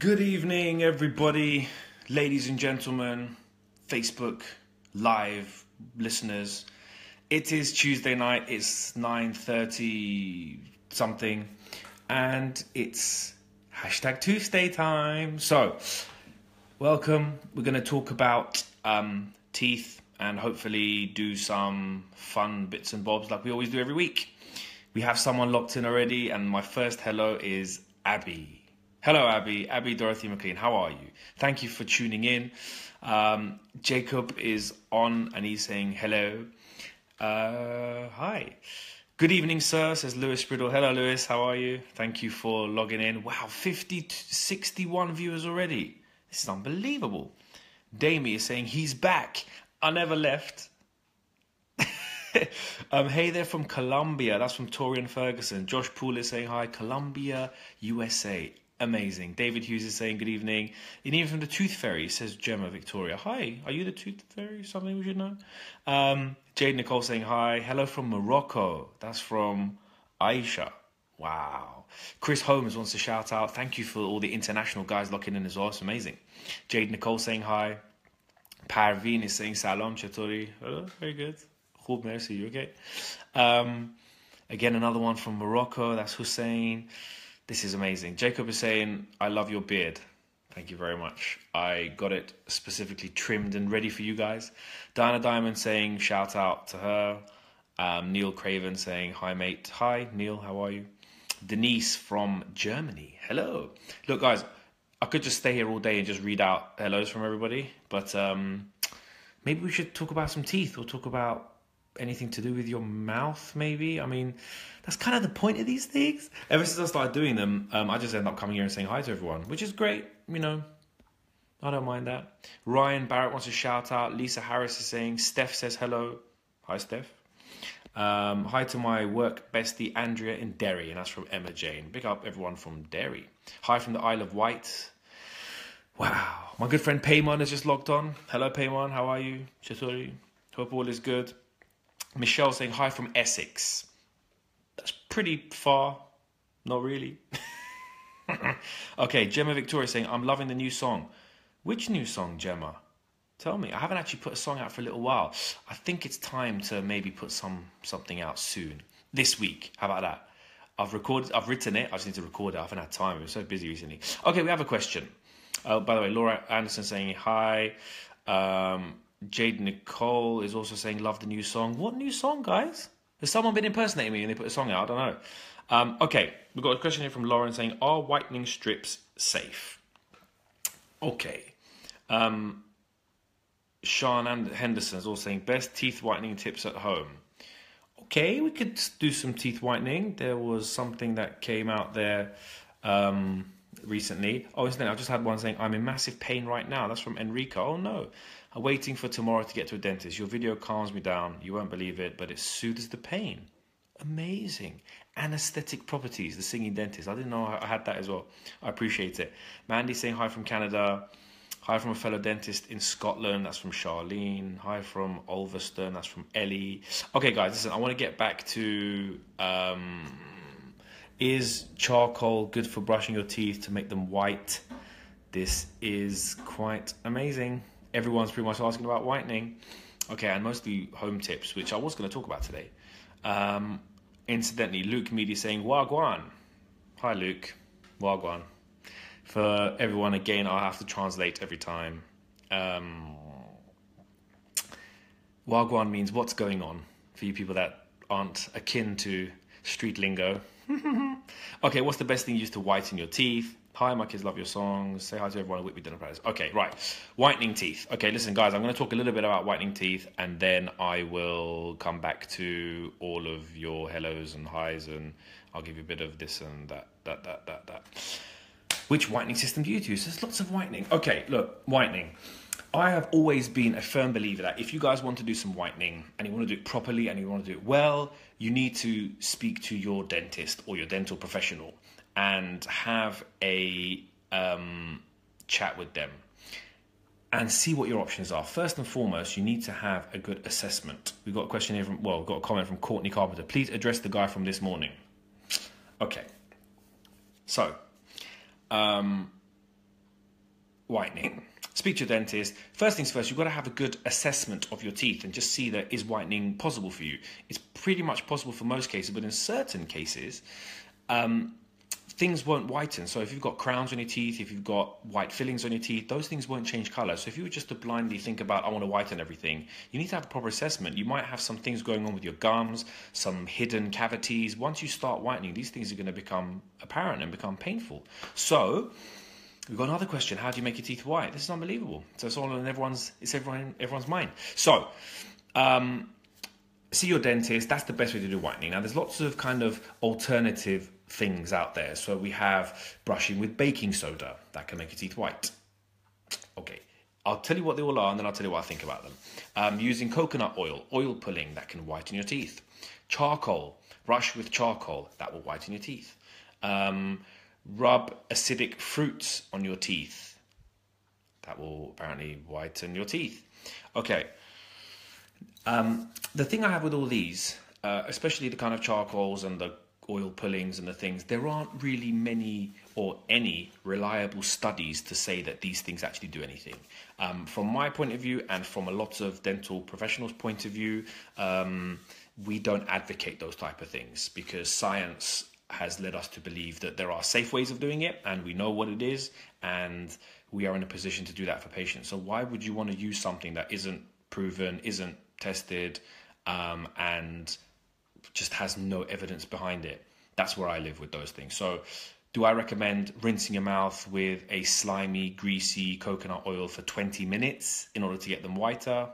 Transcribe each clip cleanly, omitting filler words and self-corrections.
Good evening, everybody, ladies and gentlemen, Facebook Live listeners. It is Tuesday night, it's 9:30 something, and it's hashtag Tuesday time. So, welcome. We're going to talk about teeth and hopefully do some fun bits and bobs like we always do every week. We have someone locked in already, and my first hello is Abby. Hello, Abby. Abby Dorothy McLean. How are you? Thank you for tuning in. Jacob is on and he's saying hello. Hi. Good evening, sir, says Lewis Spriddle. Hello, Lewis. How are you? Thank you for logging in. Wow, 61 viewers already. This is unbelievable. Damie is saying he's back. I never left. Hey there from Colombia. That's from Torian Ferguson. Josh Poole is saying hi. Colombia, USA. Amazing. David Hughes is saying good evening. And even from the Tooth Fairy, says Gemma Victoria. Hi, are you the Tooth Fairy? Something we should know? Jade Nicole saying hi. Hello from Morocco. That's from Aisha. Wow. Chris Holmes wants to shout out. Thank you for all the international guys locking in as well. It's amazing. Jade Nicole saying hi. Parveen is saying salam chatori. Oh, very good. Khub merci. You okay? Again, another one from Morocco. That's Hussein. This is amazing. Jacob is saying, I love your beard. Thank you very much. I got it specifically trimmed and ready for you guys. Diana Diamond saying, shout out to her. Neil Craven saying, hi, mate. Hi, Neil. How are you? Denise from Germany. Hello. Look, guys, I could just stay here all day and just read out hellos from everybody. But maybe we should talk about some teeth or talk about anything to do with your mouth, maybe. I mean, that's kind of the point of these things. Ever since I started doing them, I just end up coming here and saying hi to everyone, which is great. You know, I don't mind that. Ryan Barrett wants to shout out. Lisa Harris is saying, Steph says hello. Hi, Steph. Hi to my work bestie, Andrea in Derry, and that's from Emma Jane. Big up everyone from Derry. Hi from the Isle of Wight. Wow. My good friend Paymon has just logged on. Hello, Paymon. How are you? Chatori. Hope all is good. Michelle saying hi from Essex. That's pretty far. Not really. Okay, Gemma Victoria saying, I'm loving the new song. Which new song, Gemma? Tell me. I haven't actually put a song out for a little while. I think it's time to maybe put something out soon. This week. How about that? I've written it. I just need to record it. I haven't had time. I've been so busy recently. Okay, we have a question. By the way, Laura Anderson saying hi. Jade Nicole is also saying, love the new song. What new song, guys? Has someone been impersonating me and they put a song out? I don't know. Okay, we've got a question here from Lauren saying, are whitening strips safe? Okay. Sean and Henderson is also saying, best teeth whitening tips at home. Okay, we could do some teeth whitening. There was something that came out there recently. Oh, isn't it? I just had one saying, I'm in massive pain right now. That's from Enrico. Oh, no. I'm waiting for tomorrow to get to a dentist. Your video calms me down. You won't believe it, but it soothes the pain. Amazing. Anesthetic properties, the singing dentist. I didn't know I had that as well. I appreciate it. Mandy saying hi from Canada. Hi from a fellow dentist in Scotland. That's from Charlene. Hi from Ulverston. That's from Ellie. Okay, guys, listen, I want to get back to... is charcoal good for brushing your teeth to make them white? This is quite amazing. Everyone's pretty much asking about whitening. Okay, and mostly home tips, which I was going to talk about today. Incidentally, Luke Meady saying, Wagwan. Hi, Luke. Wagwan. For everyone, again, I'll have to translate every time. Wagwan means what's going on, for you people that aren't akin to street lingo. Okay, what's the best thing used to whiten your teeth? Hi, my kids love your songs. Say hi to everyone at Whitby Dinner Parties. Okay, right. Whitening teeth. Okay, listen, guys, I'm going to talk a little bit about whitening teeth, and then I will come back to all of your hellos and highs, and I'll give you a bit of this and that. Which whitening system do you use? There's lots of whitening. Okay, look, whitening. I have always been a firm believer that if you guys want to do some whitening and you want to do it properly and you want to do it well, you need to speak to your dentist or your dental professional and have a chat with them and see what your options are. First and foremost, you need to have a good assessment. We've got a question here we've got a comment from Courtney Carpenter. Please address the guy from this morning. Okay. So, whitening. Speak to your dentist. First things first, you've got to have a good assessment of your teeth and just see that is whitening possible for you. It's pretty much possible for most cases, but in certain cases, things won't whiten. So if you've got crowns on your teeth, if you've got white fillings on your teeth, those things won't change color. So if you were just to blindly think about, I want to whiten everything, you need to have a proper assessment. You might have some things going on with your gums, some hidden cavities. Once you start whitening, these things are going to become apparent and become painful. So we've got another question. How do you make your teeth white? This is unbelievable. So it's all on everyone's mind. So, see your dentist. That's the best way to do whitening. Now, there's lots of kind of alternative things out there. So we have brushing with baking soda. That can make your teeth white. Okay, I'll tell you what they all are, and then I'll tell you what I think about them. Using coconut oil pulling, that can whiten your teeth. Charcoal, brush with charcoal. That will whiten your teeth. Rub acidic fruits on your teeth. That will apparently whiten your teeth. Okay. The thing I have with all these, especially the kind of charcoals and the oil pullings and the things, there aren't really many or any reliable studies to say that these things actually do anything. From my point of view and from a lot of dental professionals' point of view, we don't advocate those type of things because science has led us to believe that there are safe ways of doing it and we know what it is and we are in a position to do that for patients. So why would you want to use something that isn't proven, isn't tested, and just has no evidence behind it? That's where I live with those things. So do I recommend rinsing your mouth with a slimy, greasy coconut oil for 20 minutes in order to get them whiter?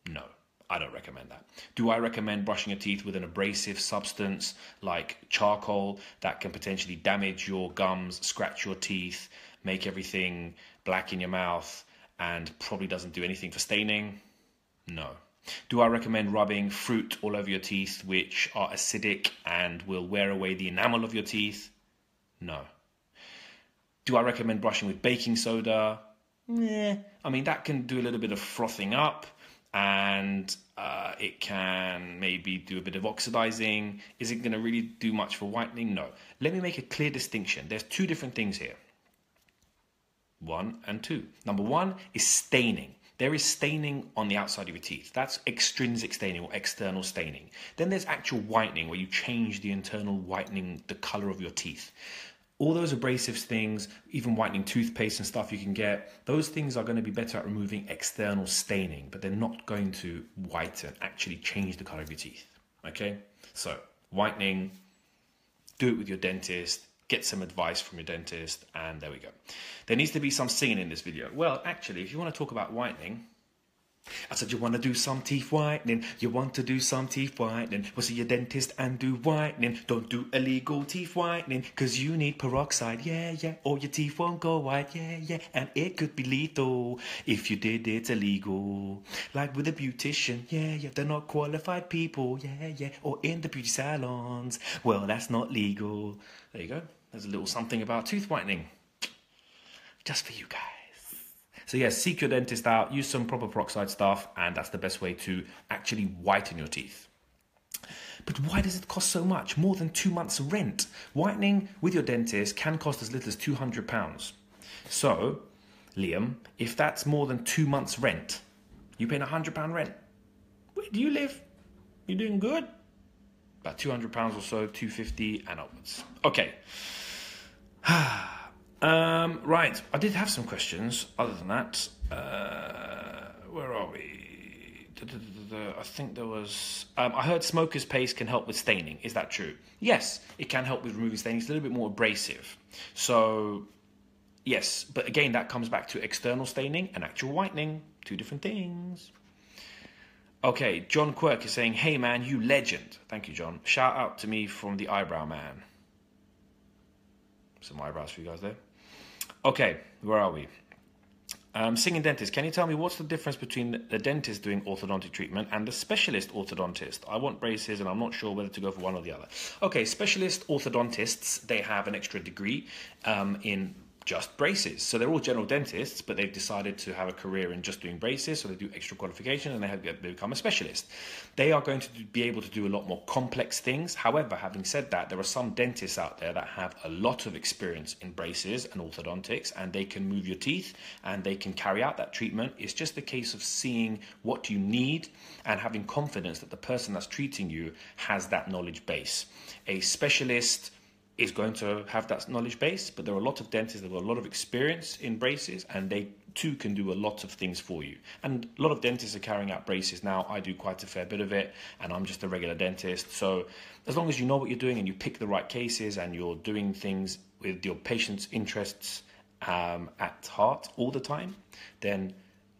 No. I don't recommend that. Do I recommend brushing your teeth with an abrasive substance like charcoal that can potentially damage your gums, scratch your teeth, make everything black in your mouth, and probably doesn't do anything for staining? No. Do I recommend rubbing fruit all over your teeth which are acidic and will wear away the enamel of your teeth? No. Do I recommend brushing with baking soda? I mean, that can do a little bit of frothing up, and it can maybe do a bit of oxidizing. Is it going to really do much for whitening? No. Let me make a clear distinction. There's two different things here. 1 and 2. Number 1 is staining. There is staining on the outside of your teeth. That's extrinsic staining or external staining. Then there's actual whitening, where you change the internal whitening, the color of your teeth. All those abrasive things, even whitening toothpaste and stuff you can get, those things are going to be better at removing external staining, but they're not going to whiten, actually change the color of your teeth. Okay? So, whitening, do it with your dentist, get some advice from your dentist, and there we go. There needs to be some singing in this video. Well, actually, if you want to talk about whitening, I said you want to do some teeth whitening. You want to do some teeth whitening. Well, see your dentist and do whitening. Don't do illegal teeth whitening, because you need peroxide, yeah, or your teeth won't go white, yeah, and it could be lethal if you did it illegal. Like with a beautician, yeah, they're not qualified people, yeah, or in the beauty salons. Well, that's not legal. There you go. There's a little something about tooth whitening. Just for you guys. So yes, seek your dentist out, use some proper peroxide stuff, and that's the best way to actually whiten your teeth. But why does it cost so much? More than 2 months' rent. Whitening with your dentist can cost as little as £200. So, Liam, if that's more than 2 months' rent, you're paying £100 rent. Where do you live? You're doing good? About £200 or so, £250 and upwards. Okay. Right, I did have some questions. Other than that, where are we? I think there was... I heard smoker's paste can help with staining. Is that true? Yes, it can help with removing staining. It's a little bit more abrasive. So, yes. But again, that comes back to external staining and actual whitening. Two different things. Okay, John Quirk is saying, hey man, you legend. Thank you, John. Shout out to me from the Eyebrow Man. Some eyebrows for you guys there. Okay, where are we? Singing dentist, can you tell me what's the difference between the dentist doing orthodontic treatment and the specialist orthodontist? I want braces and I'm not sure whether to go for one or the other. Okay, specialist orthodontists, they have an extra degree in just braces. So they're all general dentists, but they've decided to have a career in just doing braces, so they do extra qualification and they become a specialist. They are going to be able to do a lot more complex things. However, having said that, there are some dentists out there that have a lot of experience in braces and orthodontics, and they can move your teeth and they can carry out that treatment. It's just a case of seeing what you need and having confidence that the person that's treating you has that knowledge base. A specialist is going to have that knowledge base, but there are a lot of dentists that have a lot of experience in braces, and they too can do a lot of things for you. And a lot of dentists are carrying out braces now. I do quite a fair bit of it, and I'm just a regular dentist. So as long as you know what you're doing and you pick the right cases and you're doing things with your patient's interests at heart all the time, then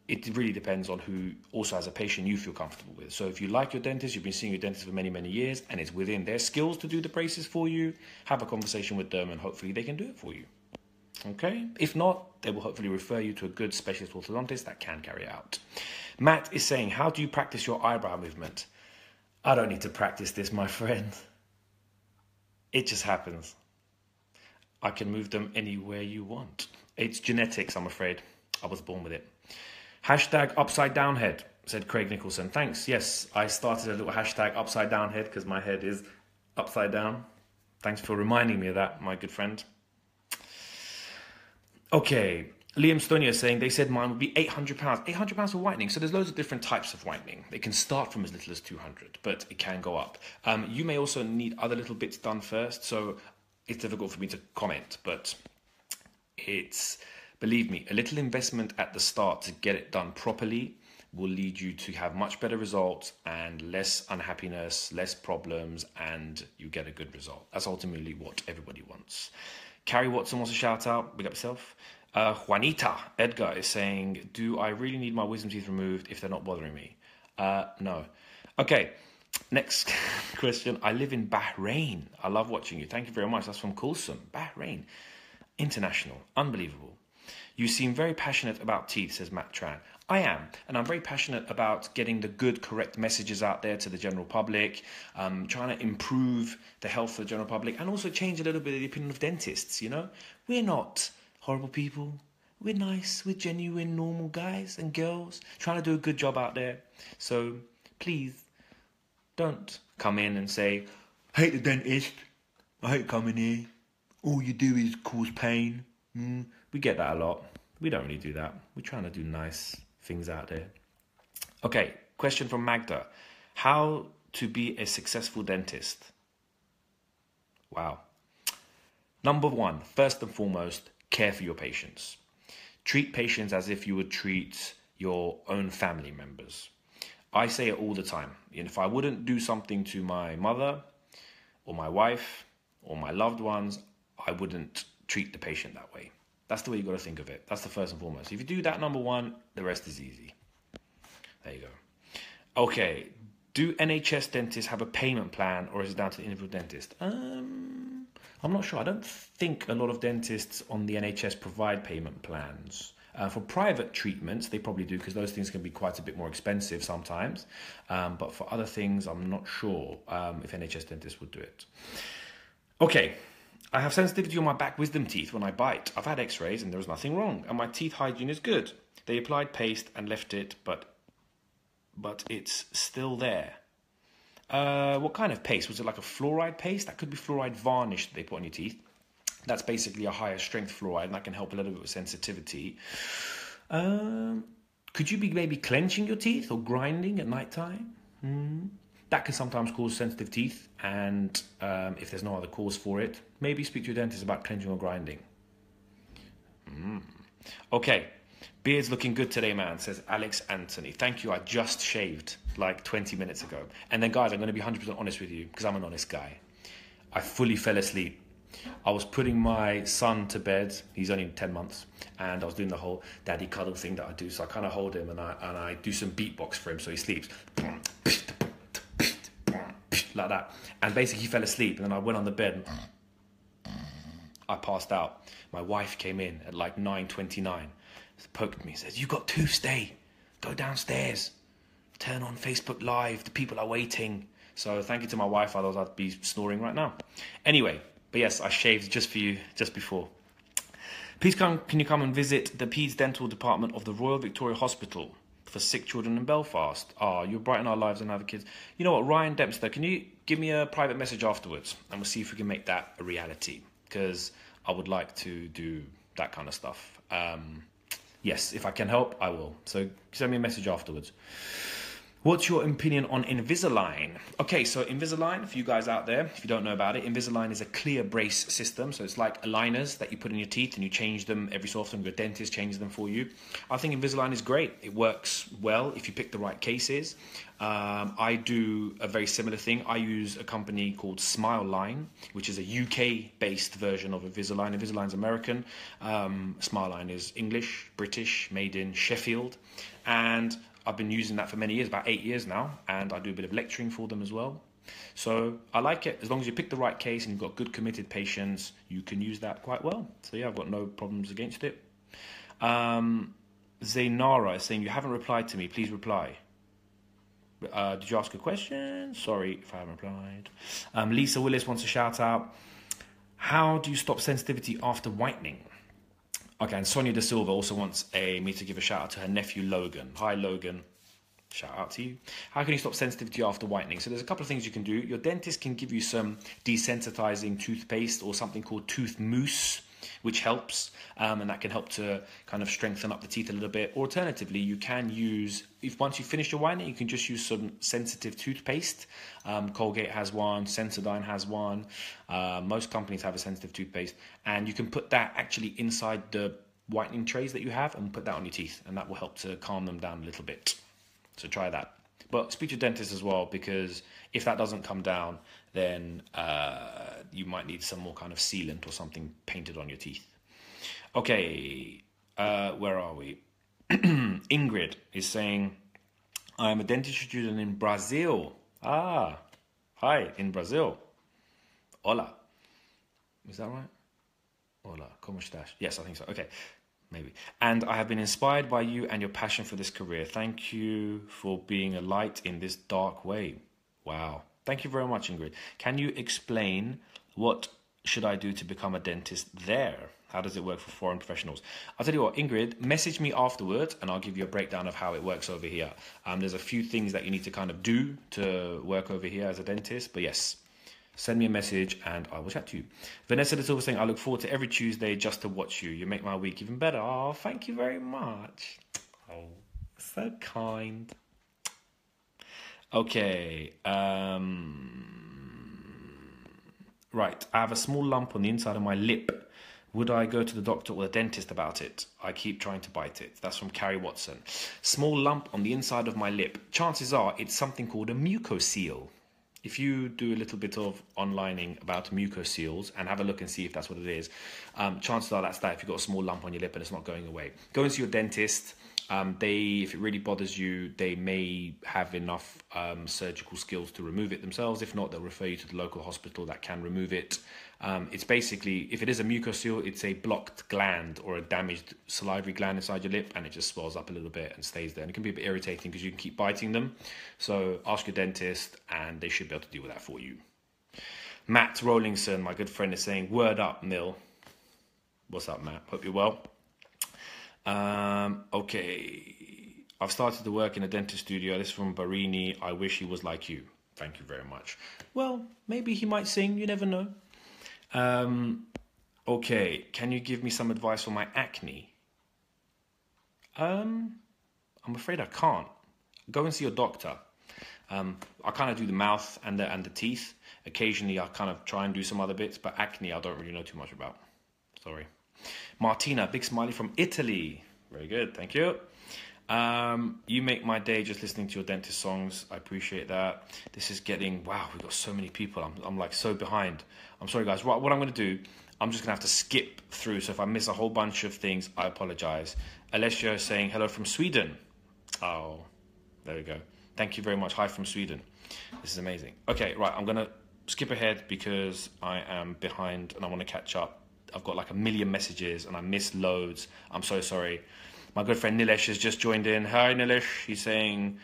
it really depends on who also as a patient you feel comfortable with. So if you like your dentist, you've been seeing your dentist for many, many years, and it's within their skills to do the braces for you, have a conversation with them and hopefully they can do it for you. Okay? If not, they will hopefully refer you to a good specialist orthodontist that can carry it out. Matt is saying, how do you practice your eyebrow movement? I don't need to practice this, my friend. It just happens. I can move them anywhere you want. It's genetics, I'm afraid. I was born with it. Hashtag upside down head, said Craig Nicholson. Thanks. Yes, I started a little hashtag upside down head because my head is upside down. Thanks for reminding me of that, my good friend. Okay, Liam Stonia is saying they said mine would be £800. £800 for whitening. So there's loads of different types of whitening. They can start from as little as 200, but it can go up. You may also need other little bits done first, so it's difficult for me to comment, but it's, believe me, a little investment at the start to get it done properly will lead you to have much better results and less unhappiness, less problems, and you get a good result. That's ultimately what everybody wants. Carrie Watson wants a shout out. Big up yourself. Juanita Edgar is saying, do I really need my wisdom teeth removed if they're not bothering me? No. Okay, next question. I live in Bahrain. I love watching you. Thank you very much. That's from Kulsum, Bahrain. International. Unbelievable. You seem very passionate about teeth, says Matt Tran. I am, and I'm very passionate about getting the good, correct messages out there to the general public, trying to improve the health of the general public, and also change a little bit of the opinion of dentists, you know? We're not horrible people. We're nice, we're genuine, normal guys and girls, trying to do a good job out there. So, please, don't come in and say, I hate the dentist, I hate coming here, all you do is cause pain. We get that a lot. We don't really do that. We're trying to do nice things out there. Okay, question from Magda. How to be a successful dentist? Wow. Number one, first and foremost, care for your patients. Treat patients as if you would treat your own family members. I say it all the time. And if I wouldn't do something to my mother or my wife or my loved ones, I wouldn't treat the patient that way. That's the way you got to think of it. That's the first and foremost. If you do that, number one, the rest is easy. There you go. Okay. Do NHS dentists have a payment plan, or is it down to the individual dentist? I'm not sure. I don't think a lot of dentists on the NHS provide payment plans. For private treatments, they probably do, because those things can be quite a bit more expensive sometimes. But for other things, I'm not sure if NHS dentists would do it. Okay. I have sensitivity on my back wisdom teeth when I bite. I've had x-rays and there was nothing wrong, and my teeth hygiene is good. They applied paste and left it, but it's still there. What kind of paste? Was it like a fluoride paste? That could be fluoride varnish that they put on your teeth. That's basically a higher strength fluoride, and that can help a little bit with sensitivity. Could you be maybe clenching your teeth or grinding at night time? That can sometimes cause sensitive teeth, and if there's no other cause for it, maybe speak to your dentist about clenching or grinding. Okay, beard's looking good today, man, says Alex Anthony. Thank you, I just shaved like 20 minutes ago. And then, guys, I'm going to be 100% honest with you, because I'm an honest guy. I fully fell asleep. I was putting my son to bed. He's only 10 months, and I was doing the whole daddy cuddle thing that I do. So I kind of hold him and I do some beatbox for him so he sleeps. Like that, and basically he fell asleep, and then I went on the bed and I passed out. My wife came in at like 9:29, poked at me, says, "You got tooth stay, go downstairs, turn on Facebook Live, the people are waiting." So thank you to my wife, otherwise I'd be snoring right now. Anyway, but yes, I shaved just for you just before. Please can you come and visit the Peds Dental Department of the Royal Victoria Hospital for sick children in Belfast? You'll brighten our lives and have kids. You know what, Ryan Dempster, can you give me a private message afterwards and we'll see if we can make that a reality, because I would like to do that kind of stuff. Yes, if I can help, I will. So send me a message afterwards. What's your opinion on Invisalign? Okay, so Invisalign, for you guys out there, if you don't know about it, Invisalign is a clear brace system. So it's like aligners that you put in your teeth and you change them every so often. Your dentist changes them for you. I think Invisalign is great. It works well if you pick the right cases. I do a very similar thing. I use a company called SmileLine, which is a UK-based version of Invisalign. Invisalign's American. SmileLine is English, British, made in Sheffield. And I've been using that for many years, about 8 years now, and I do a bit of lecturing for them as well. So I like it. As long as you pick the right case and you've got good committed patients, you can use that quite well. So yeah, I've got no problems against it. Zainara is saying, you haven't replied to me. Please reply. Did you ask a question? Sorry if I haven't replied. Lisa Willis wants a shout out. How do you stop sensitivity after whitening? Okay, and Sonia Da Silva also wants me to give a shout out to her nephew Logan. Hi Logan, shout out to you. How can you stop sensitivity after whitening? So there's a couple of things you can do. Your dentist can give you some desensitizing toothpaste or something called tooth mousse, which helps, and that can help to kind of strengthen up the teeth a little bit. Alternatively, you can use, if once you finish your whitening, you can just use some sensitive toothpaste. Colgate has one, Sensodyne has one. Most companies have a sensitive toothpaste, and you can put that actually inside the whitening trays that you have and put that on your teeth, and that will help to calm them down a little bit. So try that. But speak to your dentist as well, because if that doesn't come down, then you might need some more kind of sealant or something painted on your teeth. Okay, where are we? Ingrid is saying, I'm a dentistry student in Brazil. Hi, in Brazil. Hola. Is that right? Hola, como estás? Yes, I think so. Okay, maybe. And I have been inspired by you and your passion for this career. Thank you for being a light in this dark way. Wow. Thank you very much, Ingrid. Can you explain what should I do to become a dentist there? How does it work for foreign professionals? I'll tell you what, Ingrid, message me afterwards and I'll give you a breakdown of how it works over here. There's a few things that you need to kind of do to work over here as a dentist. But yes, send me a message and I will chat to you. Vanessa Da Silva saying, I look forward to every Tuesday just to watch you. You make my week even better. Oh, thank you very much. Oh, so kind. Okay. Right. I have a small lump on the inside of my lip. Would I go to the doctor or the dentist about it? I keep trying to bite it. That's from Carrie Watson. Small lump on the inside of my lip. Chances are it's something called a mucocele. If you do a little bit of onlining about mucoceles and have a look and see if that's what it is, chances are that's that if you've got a small lump on your lip and it's not going away. Go and see your dentist. If it really bothers you, they may have enough surgical skills to remove it themselves. If not, they'll refer you to the local hospital that can remove it. It's basically, if it is a mucocele, it's a blocked gland or a damaged salivary gland inside your lip, and it just swells up a little bit and stays there. And it can be a bit irritating because you can keep biting them. So ask your dentist and they should be able to deal with that for you. Matt Rowlingson, my good friend, is saying, word up, Mill. What's up, Matt? Hope you're well. Okay. I've started to work in a dentist studio. This is from Barini. I wish he was like you. Thank you very much. Well, maybe he might sing. You never know. Okay. Can you give me some advice for my acne? I'm afraid I can't. Go and see your doctor. I kind of do the mouth and the teeth. Occasionally, I kind of try and do some other bits, but acne, I don't really know too much about. Sorry. Martina, big smiley from Italy. Very good, thank you. You make my day just listening to your dentist songs. I appreciate that. This is getting, wow, we've got so many people. I'm like so behind. I'm sorry, guys. What I'm going to do, I'm just going to have to skip through. So if I miss a whole bunch of things, I apologize. Alessio is saying hello from Sweden. Oh, there we go. Thank you very much. Hi from Sweden. This is amazing. Okay, right. I'm going to skip ahead because I am behind and I want to catch up. I've got like a million messages and I missed loads. I'm so sorry. My good friend Nilesh has just joined in. Hi, Nilesh. He's saying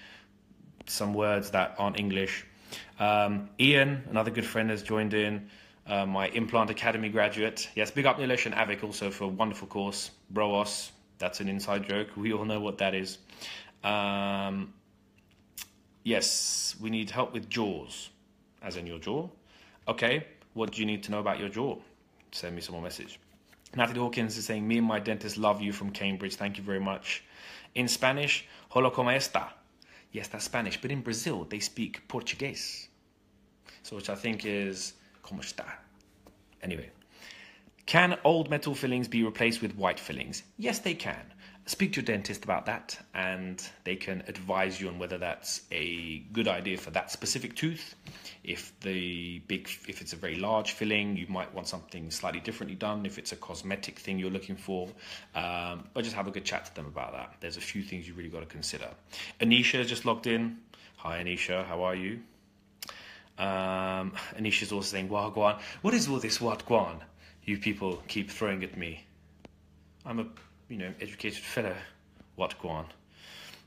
some words that aren't English. Ian, another good friend, has joined in. my Implant Academy graduate. Yes, big up Nilesh and Avik also for a wonderful course. Broos, that's an inside joke. We all know what that is. Yes, we need help with jaws, as in your jaw. Okay, what do you need to know about your jaw? Send me some more message. Natalie Hawkins is saying, me and my dentist love you from Cambridge. Thank you very much. In Spanish, hola, ¿cómo está? Yes, that's Spanish. But in Brazil, they speak Portuguese. So which I think is, ¿cómo está? Anyway. Can old metal fillings be replaced with white fillings? Yes, they can. Speak to your dentist about that and they can advise you on whether that's a good idea for that specific tooth. If it's a very large filling, you might want something slightly differently done. If it's a cosmetic thing you're looking for, but just have a good chat to them about that. There's a few things you really got to consider. Anisha just logged in. Hi Anisha, how are you? Anisha's also saying, Wagwan. What is all this Wagwan you people keep throwing at me? I'm a educated fellow. What go on?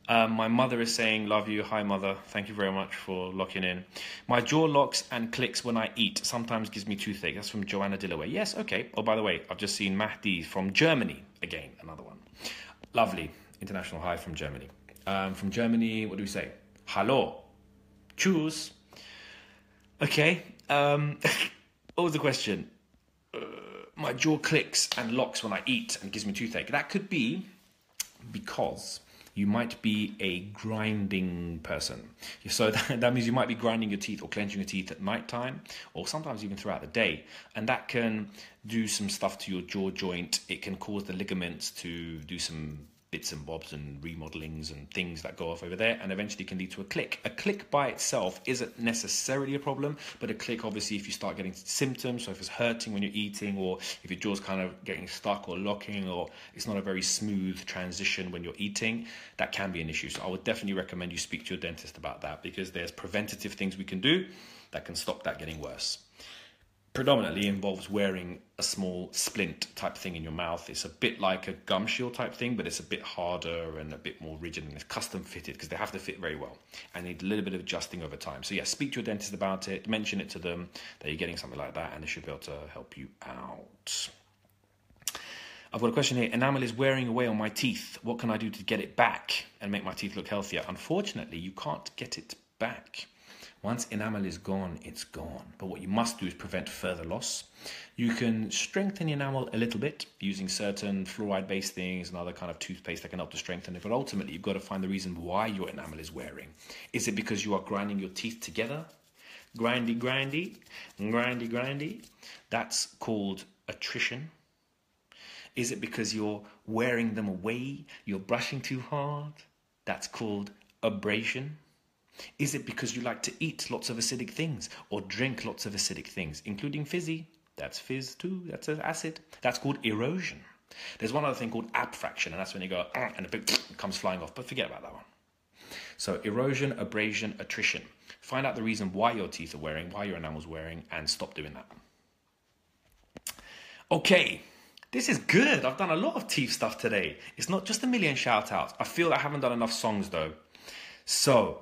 My mother is saying, love you. Hi, mother. Thank you very much for locking in. My jaw locks and clicks when I eat. Sometimes gives me toothache. That's from Joanna Dillaway. Yes, okay. Oh, by the way, I've just seen Mahdi from Germany. Again, another one. Lovely. International hi from Germany. From Germany, what do we say? Hallo. Tschüss. Okay. What was the question? My jaw clicks and locks when I eat and gives me toothache. That could be because you might be a grinding person. So that means you might be grinding your teeth or clenching your teeth at night time or sometimes even throughout the day. And that can do some stuff to your jaw joint. It can cause the ligaments to do some bits and bobs and remodelings and things that go off over there and eventually can lead to a click. A click by itself isn't necessarily a problem, but a click obviously if you start getting symptoms, so if it's hurting when you're eating or if your jaw's kind of getting stuck or locking or it's not a very smooth transition when you're eating, that can be an issue. So I would definitely recommend you speak to your dentist about that because there's preventative things we can do that can stop that getting worse. Predominantly involves wearing a small splint type thing in your mouth. It's a bit like a gum shield type thing, but it's a bit harder and a bit more rigid and it's custom fitted because they have to fit very well and need a little bit of adjusting over time. So yeah, speak to your dentist about it, mention it to them that you're getting something like that and they should be able to help you out. I've got a question here. Enamel is wearing away on my teeth. What can I do to get it back and make my teeth look healthier? Unfortunately, you can't get it back. Once enamel is gone, it's gone. But what you must do is prevent further loss. You can strengthen the enamel a little bit using certain fluoride-based things and other kind of toothpaste that can help to strengthen it. But ultimately, you've got to find the reason why your enamel is wearing. Is it because you are grinding your teeth together? Grindy, grindy, grindy, grindy. That's called attrition. Is it because you're wearing them away? You're brushing too hard? That's called abrasion. Is it because you like to eat lots of acidic things or drink lots of acidic things, including fizzy? That's fizz too, that's an acid. That's called erosion. There's one other thing called abfraction, and that's when you go, and a bit comes flying off, but forget about that one. So erosion, abrasion, attrition. Find out the reason why your teeth are wearing, why your enamel's wearing, and stop doing that. Okay, this is good. I've done a lot of teeth stuff today. It's not just a million shout outs. I feel I haven't done enough songs though. So,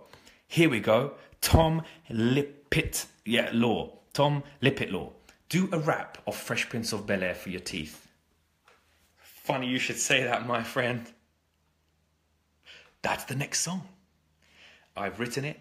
here we go. Tom Lippitt-Law. Tom Lippitt-Law. Do a rap of Fresh Prince of Bel-Air for your teeth. Funny you should say that, my friend. That's the next song. I've written it.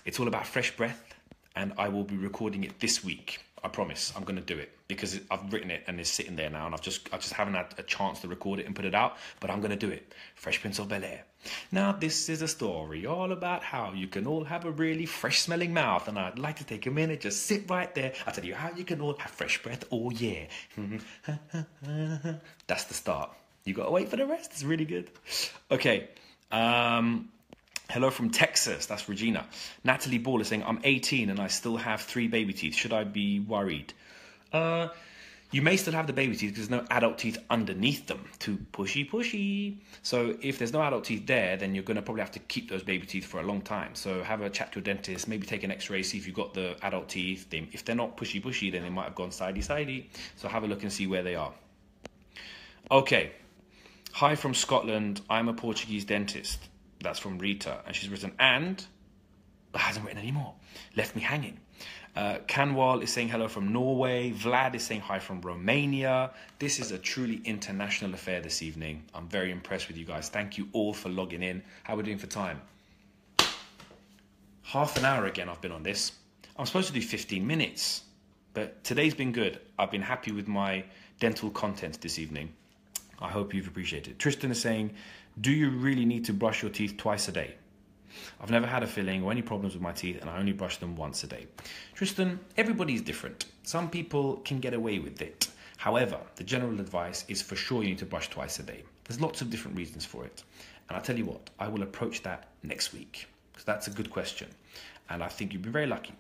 It's all about fresh breath, and I will be recording it this week. I promise I'm going to do it because I've written it and it's sitting there now and I just haven't had a chance to record it and put it out, but I'm going to do it. Fresh Prince of Bel-Air. Now this is a story all about how you can all have a really fresh smelling mouth, and I'd like to take a minute, just sit right there. I'll tell you how you can all have fresh breath. Oh yeah. That's the start. You got to wait for the rest. It's really good. Okay. Hello from Texas. That's Regina. Natalie Ball is saying, I'm 18 and I still have 3 baby teeth. Should I be worried? You may still have the baby teeth because there's no adult teeth underneath them. Too pushy. So if there's no adult teeth there, then you're going to probably have to keep those baby teeth for a long time. So have a chat to a dentist, maybe take an x-ray, see if you've got the adult teeth. If they're not pushy, then they might have gone sidey. So have a look and see where they are. Okay. Hi from Scotland. I'm a Portuguese dentist. That's from Rita. And she's written, and hasn't written any more. Left me hanging. Kanwal is saying hello from Norway. Vlad is saying hi from Romania. This is a truly international affair this evening. I'm very impressed with you guys. Thank you all for logging in. How are we doing for time? Half an hour again I've been on this. I'm supposed to do 15 minutes, but today's been good. I've been happy with my dental content this evening. I hope you've appreciated it. Tristan is saying, do you really need to brush your teeth twice a day? I've never had a filling or any problems with my teeth, and I only brush them once a day. Tristan, everybody's different. Some people can get away with it. However, the general advice is for sure you need to brush twice a day. There's lots of different reasons for it. And I'll tell you what, I will approach that next week, because that's a good question. And I think you've been very lucky.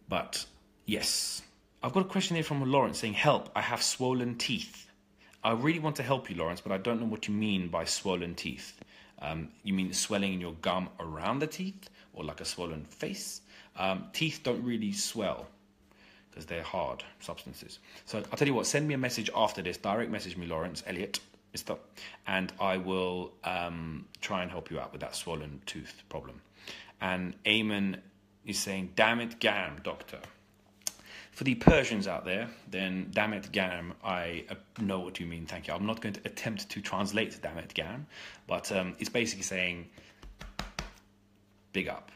But yes, I've got a question here from Lawrence saying, help, I have swollen teeth. I really want to help you, Lawrence, but I don't know what you mean by swollen teeth. You mean swelling in your gum around the teeth, or like a swollen face? Teeth don't really swell because they're hard substances. So I'll tell you what, send me a message after this. Direct message me, Lawrence, Elliot, and I will try and help you out with that swollen tooth problem. And Eamon is saying, damn it, Gam, doctor. For the Persians out there, then Damet Gam, I know what you mean, thank you. I'm not going to attempt to translate Damet Gam, but it's basically saying, big up.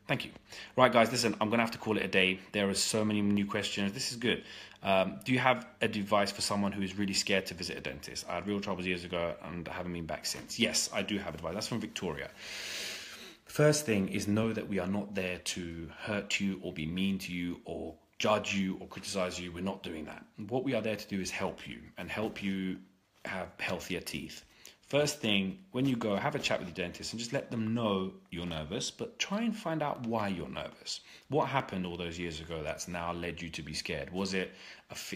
Thank you. Right, guys, listen, I'm going to have to call it a day. There are so many new questions. This is good. Do you have a advice for someone who is really scared to visit a dentist? I had real troubles years ago and I haven't been back since. Yes, I do have advice. That's from Victoria. First thing is know that we are not there to hurt you or be mean to you or judge you or criticize you. We're not doing that. What we are there to do is help you and help you have healthier teeth. First thing, when you go, have a chat with your dentist and just let them know you're nervous, but try and find out why you're nervous. What happened all those years ago that's now led you to be scared? Was it,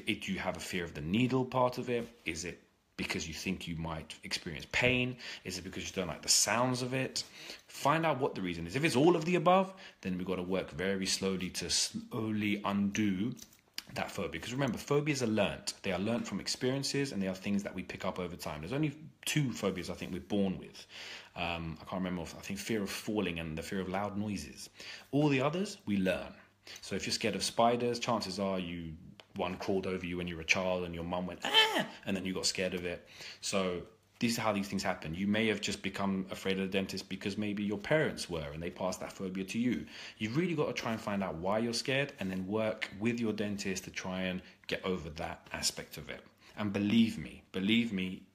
do you have a fear of the needle part of it? Is it because you think you might experience pain? Is it because you don't like the sounds of it? Find out what the reason is. If it's all of the above, then we've got to work very slowly to slowly undo that phobia. Because remember, phobias are learnt. They are learnt from experiences, and they are things that we pick up over time. There's only 2 phobias I think we're born with. I can't remember. I think fear of falling and the fear of loud noises. All the others, we learn. So if you're scared of spiders, chances are one crawled over you when you were a child and your mum went, ah, and then you got scared of it. So this is how these things happen. You may have just become afraid of the dentist because maybe your parents were and they passed that phobia to you. You've really got to try and find out why you're scared and then work with your dentist to try and get over that aspect of it. And believe me,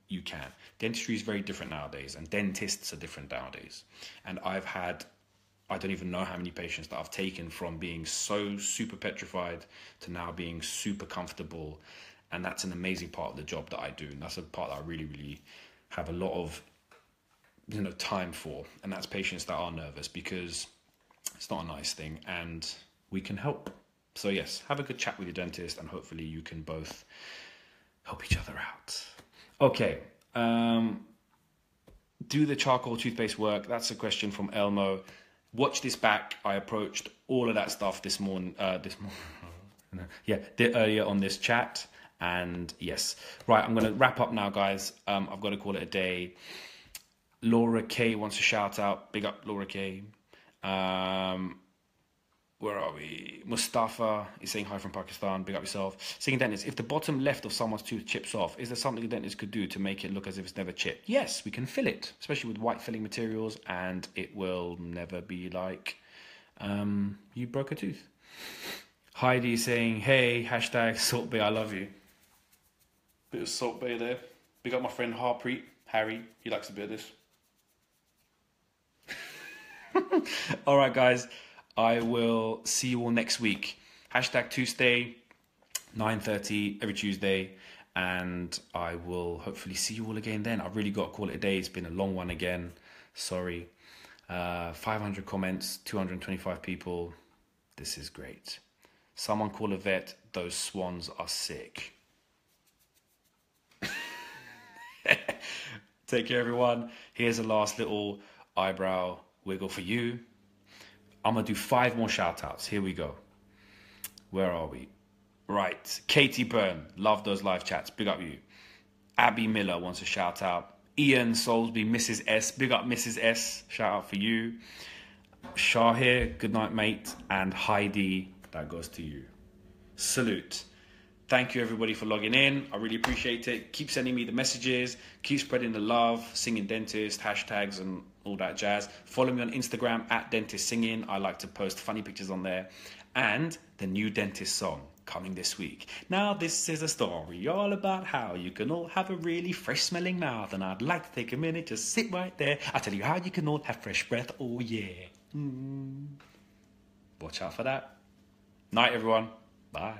you can. Dentistry is very different nowadays, and dentists are different nowadays. And I've had, I don't even know how many patients that I've taken from being so super petrified to now being super comfortable. And that's an amazing part of the job that I do. And that's a part that I really, really have a lot of, time for. And that's patients that are nervous, because it's not a nice thing and we can help. So yes, have a good chat with your dentist and hopefully you can both help each other out. Okay. Do the charcoal toothpaste work? That's a question from Elmo. Watch this back. I approached all of that stuff this morning. Earlier on this chat. And yes, right, I'm going to wrap up now, guys. I've got to call it a day. Laura K wants a shout out. Big up, Laura K. Where are we? Mustafa is saying hi from Pakistan. Big up yourself. Singing dentist, if the bottom left of someone's tooth chips off, is there something a dentist could do to make it look as if it's never chipped? Yes, we can fill it, especially with white filling materials, and it will never be like you broke a tooth. Heidi is saying, hey, hashtag Salt Bay, I love you. Bit of Salt Bay there. Big up my friend Harpreet, Harry. He likes a bit of this. All right, guys. I will see you all next week. Hashtag Tuesday, 9:30 every Tuesday. And I will hopefully see you all again then. I've really got to call it a day. It's been a long one again. Sorry. 500 comments, 225 people. This is great. Someone call a vet. Those swans are sick. Take care, everyone. Here's a last little eyebrow wiggle for you. I'm going to do 5 more shout outs. Here we go. Where are we? Right. Katie Byrne. Love those live chats. Big up you. Abby Miller wants a shout out. Ian Soulsby, Mrs. S. Big up Mrs. S. Shout out for you. Shahir, good night, mate. And Heidi, that goes to you. Salute. Thank you, everybody, for logging in. I really appreciate it. Keep sending me the messages. Keep spreading the love. Singing Dentist, hashtags, and all that jazz. Follow me on Instagram at Dentist Singing. I like to post funny pictures on there. And the new Dentist song coming this week. Now, this is a story all about how you can all have a really fresh smelling mouth. And I'd like to take a minute, just sit right there. I'll tell you how you can all have fresh breath. Oh, yeah. Watch out for that. Night, everyone. Bye.